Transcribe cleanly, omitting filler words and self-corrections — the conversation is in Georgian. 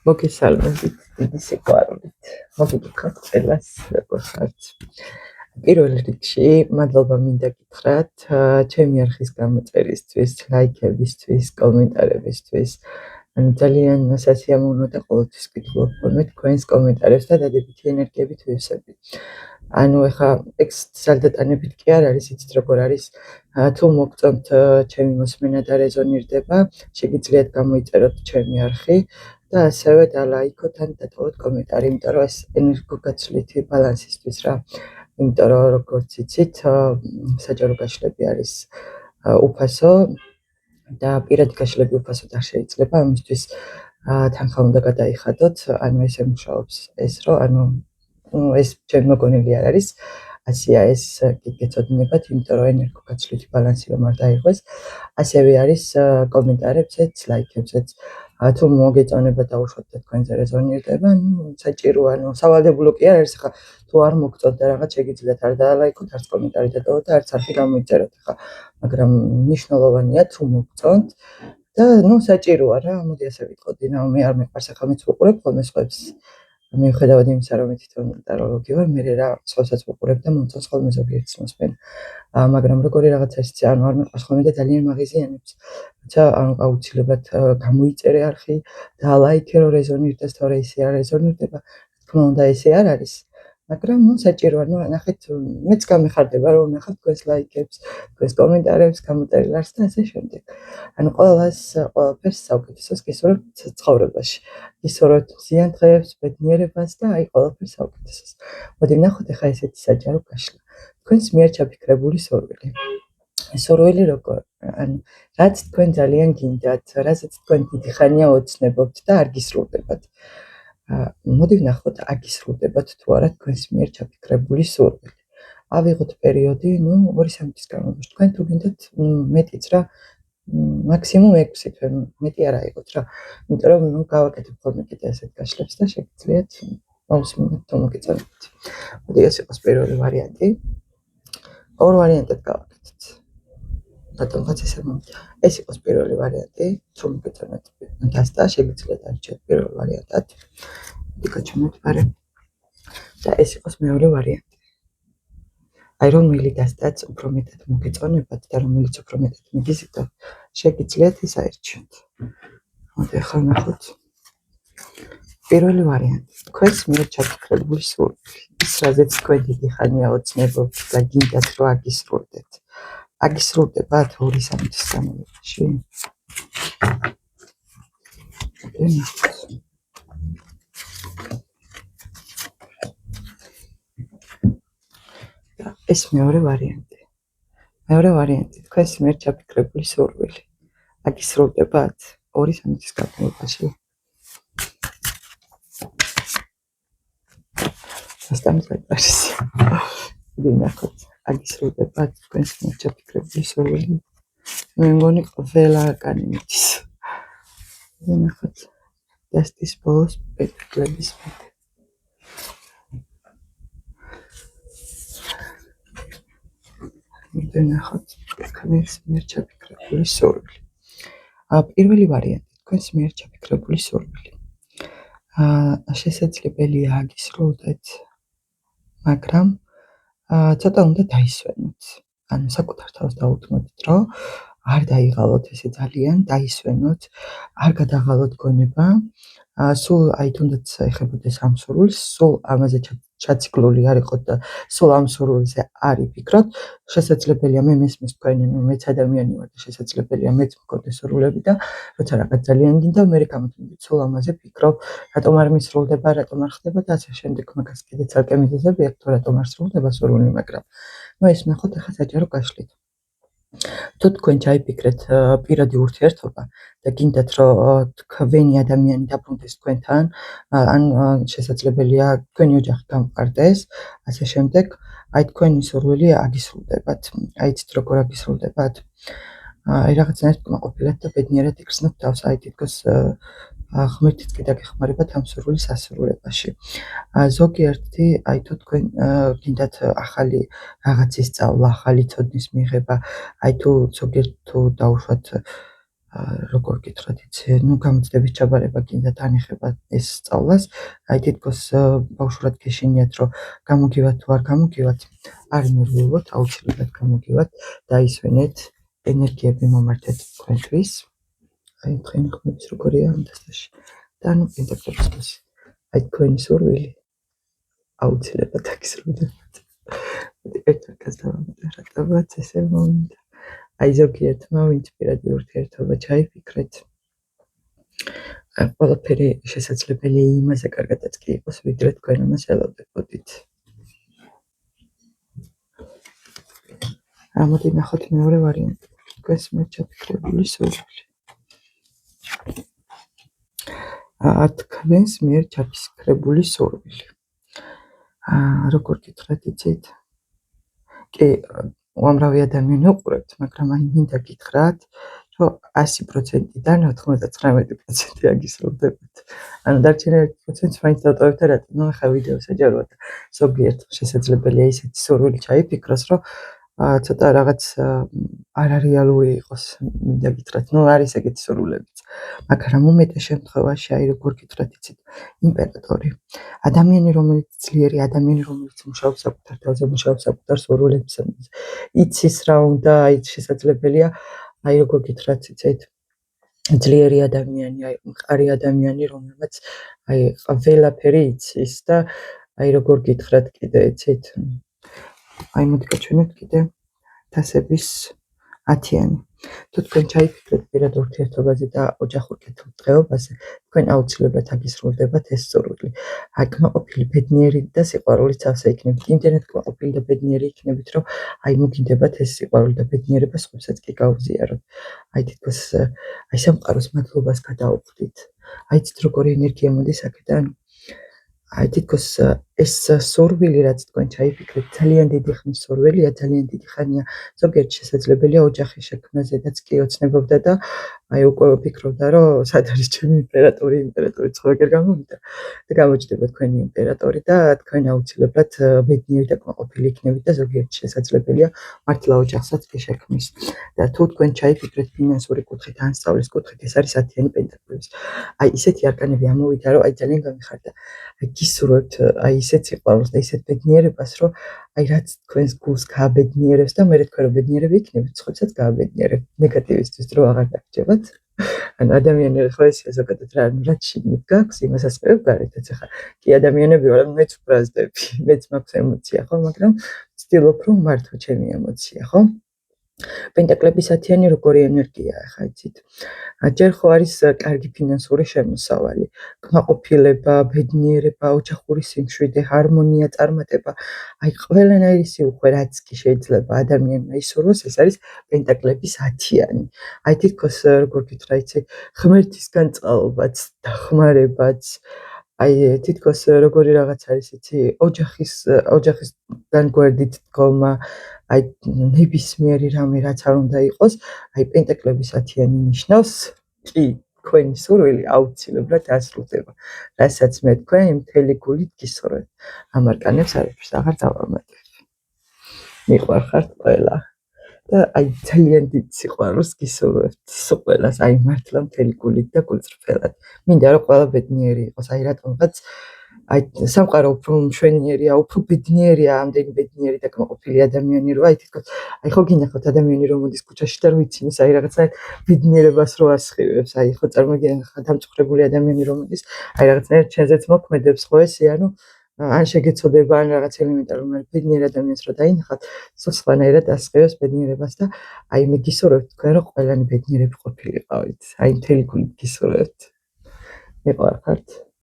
მოგესალმებით დიდი სიყვარულით. მოგიგებთ ყველას როგორ ხართ. პირველ რიგში მადლობა მინდა გითხრათ ჩემი არხის გამოწერისთვის, ლაიქებისთვის, კომენტარებისთვის. ძალიან სასიამოვნო და ყოველთვის ვკითხულობ თქვენს კომენტარებს და დადებითი ენერგიებით ვივსები. ეხლა სალდატანებით კი არ არის, იცით როგორ არის, თუ მოგწონთ ჩემი მოსმენა და რეზონირდება, შეგიძლიათ გამოიწეროთ ჩემი არხი და ასევე დალაიქოთ ან დატოვოთ კომენტარი, იმიტომ რომ ეს ენერგოგაცვლითი ბალანსისთვის რა. იმიტომ რომ როგორც იცით, საჯარო გაშლები არის უფასო და პირადი გაშლები უფასოდ არ შეიძლება, ამისთვის თანხა უნდა გადაიხადოთ, ეს ემუშაობს ეს რომ ეს ჩემი მოგონილი არ არის, ასეა ეს გეცოდინებათ, იმიტომ რომ ენერგოგაცვლითი ბალანსი რომ არ დაიხვეს, ასევე არის კომენტარებზეც, ლაიქებზეც. თუ მოგეწონება დაუშვათ და თქვენზე რეზონირდება, საჭიროა, სავალდებულო კი არ არის, ხა თუ არ მოგწონთ და რაღაც შეგიძლიათ არ დაალაიქოთ, არც კომენტარი დატოვოთ და არც არხი გამოიწეროთ, ხა, მაგრამ მნიშვნელოვანია თუ მოგწონთ და საჭიროა რა, მოდი ასე ვიტყოდი, მე არ მეყვარს ახლა მეც ვუყურებ ხოლმე სხვებს. მიუხედავად იმისა, რომ მე თვითონ ტაროლოგი ვარ, მე რა სხვასაც ვუყურებ და მომწონს ხოლმე ზოგიერთის მოსმენა. მაგრამ როგორი რაღაცა ისე არ მეყვარს ხოლმე და ძალიან მაღიზიანებს. თუმცა აუცილებლად გამოიწერე არხი და ლაიქე რომ რეზონირდეს, თორე ისე არ რეზონირდება, თქმა უნდა ესე არ არის. მაგრამ საჭიროა, ნახეთ, მეც გამეხარდება რომ ნახავ თქვენს ლაიქებს, თქვენს კომენტარებს, გამოწერილ არხს და ასე შემდეგ. ყველაფერს საუკეთესოს გისურვებთ ცხოვრებაში. გისურვებთ ზიანდღეებს, ბედნიერებას და ყველაფერს საუკეთესოს. მოდი ვნახოთ ახლა ესეთი საჯარო გაშლა. თქვენს მიერ ჩაფიქრებული სურვილი. სურვილი როგორ? რაც თქვენ ძალიან გინდათ, რასაც თქვენ დიდი ხანია ოცნებობთ და არ გისრულდებათ. მოდი ვნახოთ, აგისრულდებათ თუ არა თქვენს მიერ ჩაფიქრებული სურვილი. ავიღოთ პერიოდი, 2-3 თვის განმავლობაში. თქვენ თუ გინდათ მეტიც რა, მაქსიმუმ 6 თვე, მეტი არ აიღოთ რა. იმიტომ რომ გავაკეთებ ხოლმე კიდე ასეთ გაშლებს და შეგიძლიათ მოусმინოთ თუ მოგეწონებთ. მოდი ეს იყოს პირველი ვარიანტი. ორ ვარიანტად გავაკეთეთ. რატომღაც ესე მომწონს. ეს იყოს პირველი ვარიანტი, თუ მოგეწონებთ დასტა, შეგიძლიათ არჩიოთ პირველ ვარიანტად. მოდი გაჩვენოთ პარე. და ეს იყოს მეორე ვარიანტი. აი რომელი დასტაც უფრო მეტად მოგეწონებათ და რომელიც უფრო მეტად მიგიზიდოთ, შეგიძლიათ ის აირჩიოთ. მოდი ახლა ვნახოთ. პირველი ვარიანტი. თქვენს მიერ ჩაფიქრებული სურვილი. ის რაზეც თქვენ დიდი ხანია ოცნებობთ და გინდათ რომ აგისრულდეთ. აგისრულდებათ 2-3 თვის განმავლობაში? ეს მეორე ვარიანტი. მეორე ვარიანტი, თქვენს მიერ ჩაფიქრებული სურვილი. აგისრულდებათ 2-3 თვის განმავლობაში? სასტამს ვნახოთ, აგისრულდებათ თქვენს მიერ ჩაფიქრებული სურვილი. მე მგონი ყველა განიმეთის. ვნახოთ, დასტის ბოლოს პენტაკლების მეტი. ვნახოთ, თქვენს მიერ ჩაფიქრებული სურვილი. პირველი ვარიანტი, თქვენს მიერ ჩაფიქრებული სურვილი. შესაძლებელია აგისრულდეთ, მაგრამ ცოტა უნდა დაისვენოთ. საკუთარ თავს დაუთმოთ, რომ არ დაიღალოთ ესე ძალიან, დაისვენოთ, არ გადაღალოთ გონება. სულ თუნდაც ეხებოდეს ამ სურვილს, სულ ამაზე ჩაციკლული არ იყოთ და სულ ამ სურვილზე არ იფიქროთ. შესაძლებელია მე მესმის თქვენი, მეც ადამიანი ვარ და შესაძლებელია მეც მქონდეს სურვილები და როცა რაღაც ძალიან გინდა, მე გამოდივით სულ ამაზე ფიქრობ, რატომ არ მისრულდება, რატომ არ ხდება და ასე შემდეგ. მაგას კიდე ცალკე მიზეზები აქვს, თუ რატომ არ სრულდება სურვილი, მაგრამ ეს ვნახოთ ახლა საჯარო გაშლით. თუ თქვენ ჩაიფიქრეთ პირადი ურთიერთობა და გინდათ რომ თქვენი ადამიანი დაბრუნდეს თქვენთან, ან შესაძლებელია თქვენი ოჯახი გამყარდეს, ასე შემდეგ, თქვენი სურვილი აგისრულდებათ. იცით როგორ აგისრულდებათ? რაღაცნაირად კმაყოფილად და ბედნიერად იგრძნობთ თავს, თითქოს ღმერთიც კი დაგეხმარებათ ამ სურვილის ასრულებაში. ზოგიერთი, თუ თქვენ გინდათ ახალი რაღაცის სწავლა, ახალი ცოდნის მიღება, თუ ზოგიერთ თუ დაუშვათ როგორ გითხრათ იცი, ნუ გამოწდების ჩაბარება გინდა თანიხება ეს სწავლას, აი თითქოს ბავშვურად გეშინიათ, რომ გამოგივათ თუ არ გამოგივათ, არ ინერვიულოთ, აუცილებლად გამოგივათ, დაისვენეთ, ენერგიები მომართეთ თქვენთვის. აი თქვენი ხმების როგორია ამ დასტაში. და ნუ პენტაკლების მასი. აი თქვენი სურვილი აუცილებლად აგისრულებთ. ერთ რკას დავამატე, რატომაც ესე მომინდა. აი ზოგიერთმა ვინც პირადი ურთიერთობა ჩაიფიქრეთ. ყველაფერი შესაძლებელია იმაზე კარგადაც კი იყოს, ვიდრე თქვენ ამას ელოდებოდით. მოდი ნახოთ მეორე ვარიანტი. თქვენს მიერ ჩაფიქრებული სურვილი. თქვენს მიერ ჩაფიქრებული სურვილი. როგორ გითხრათ იცით? კი, უამრავი ადამიანი უყურებთ, მაგრამ აი მინდა გითხრათ, რომ 100%-დან 99% აგისრულდებათ. ანუ დარჩენილ 1%-ს მაინც დავტოვებთ და რატომ? ნუ ახლა ვიდეო საჯაროა და ზოგიერთ შესაძლებელია ისეთი სურვილი ჩაიფიქროს, რომ ცოტა რაღაც არარეალური იყოს, მინდა გითხრათ, ნუ არის ეგეთი სურვილებიც. მაგრამ უმეტეს შემთხვევაში აი როგორ გითხრათ იცით, იმპერატორი. ადამიანი, რომელიც ძლიერი ადამიანი, რომელიც მუშაობს საკუთარ თავზე, მუშაობს საკუთარ სურვილებზე, იცის რა უნდა, აი შესაძლებელია, აი როგორ გითხრათ იცით, ძლიერი ადამიანი, აი მყარი ადამიანი, რომელმაც აი ყველაფერი იცის და აი როგორ გითხრათ კიდე იცით, აი მოდი გაჩვენოთ კიდე თასების 10-იანი. თუ თქვენ ჩაიფიქრეთ პირად ურთიერთობაზე და ოჯახურ კეთილდღეობაზე, თქვენ აუცილებლად აგისრულდებათ ეს სურვილი. აი კმაყოფილი, ბედნიერი და სიყვარულით ავსე იქნებით. იმდენად კმაყოფილი და ბედნიერი იქნებით, რომ აი მოგინდებათ ეს სიყვარული და ბედნიერება სხვებსაც კი გაუზიაროთ. აი თითქოს აი სამყაროს მადლობას გადაუხდით. აი ცით როგორი ენერგია მოდის აქედან. აი თითქოს ეს სურვილი, რაც თქვენ ჩაიფიქრეთ, ძალიან დიდი ხნის სურვილია, ძალიან დიდი ხანია. ზოგიერთ შესაძლებელია ოჯახის შექმნაზედაც კი ოცნებობდა და აი უკვე ვფიქრობდა, რომ სად არის ჩემი იმპერატორი, ხო ეგერ გამოვიდა. და გამოჩნდება თქვენი იმპერატორი და თქვენ აუცილებლად ბედნიერი და კმაყოფილი იქნებით და ზოგიერთ შესაძლებელია მართლა ოჯახსაც კი შექმნის. და თუ თქვენ ჩაიფიქრეთ ფინანსური კუთხით, ან სწავლის კუთხით, ეს არის 10-იანი პენტაკლების. აი ისეთი არკანები ამოვიდა, რომ აი ძალიან გამიხარდა. აი გისურვებთ აი ისეთ სიყვარულს და ისეთ ბედნიერებას, რომ აი რაც თქვენს გულს გააბედნიერებს და მერე თქვენ რო ბედნიერები იქნებით, სხვებსაც გააბედნიერებთ. ნეგატივისთვის დრო აღარ დაგჭებათ. ანუ ადამიანები ხო ესეა ზოგადად რა, რაც შიგნით გაქვს, იმასაც ყვევ გარეთაც. ახლა კი ადამიანები ვარ, მეც ვფრაზდები, მეც მაქვს ემოცია, ხო, მაგრამ ვცდილობ რომ მართო ჩემი ემოცია, ხო? პენტაკლების 10-იანი როგორი ენერგია ახლა იცით? ჯერ ხო არის კარგი ფინანსური შემოსავალი, კმაყოფილება, ბედნიერება, ოჯახური სიმშვიდე, ჰარმონია, წარმატება. აი ყველანაირი სიუხვე, რაც კი შეიძლება ადამიანმა ისურვოს, ეს არის პენტაკლების 10-იანი. აი თითქოს როგორ გითხრა იცი, ღმერთისგან წყალობაც, დახმარებაც. აი თითქოს როგორი რაღაც არის იცი, ოჯახისგან გვერდით დგომა, აი ნებისმიერი რამე რაც არ უნდა იყოს, აი პენტაკლების 10-იანი ნიშნავს, კი, თქვენი სურვილი აუცილებლად დასრულდება. რასაც მე თქვენ მთელი გულით გისურვებთ. ამ არკანებს არაფერს აღარ დავამატებ. მიყვარხართ ყველა. და აი ძალიან დიდ სიყვარულს გისურვებთ ყველას, აი მართლა მთელი გულით და გულწრფელად. მინდა რომ ყველა ბედნიერი იყოს, აი რატომღაც აი სამყარო უფრო მშვენიერია, უფრო ბედნიერია, ამდენი ბედნიერი და კმაყოფილი ადამიანი რო აი თითქოს აი ხო გინახავთ ადამიანი რომ მოდის ქუჩაში და რო იცინოს აი რაღაცნაირად ბედნიერებას რო ასხივებს, აი ხო წარმოგიდგენთ ხა დამწუხრებული ადამიანი რომ მოდის, აი რაღაცნაირად ჩენზეც მოქმედებს ხო ესე, ანუ ან შეგეცოდება ან რაღაც ელემენტარული, მაგრამ ბედნიერ ადამიანს რო დაინახავთ, სულ სხვანაირად ასხივებს ბედნიერებას და აი მე გისურვებთ თქვენ რომ ყველანი ბედნიერები ყოფილიყავით. აი მთელი გულით გისურვებთ. მიყვარხართ.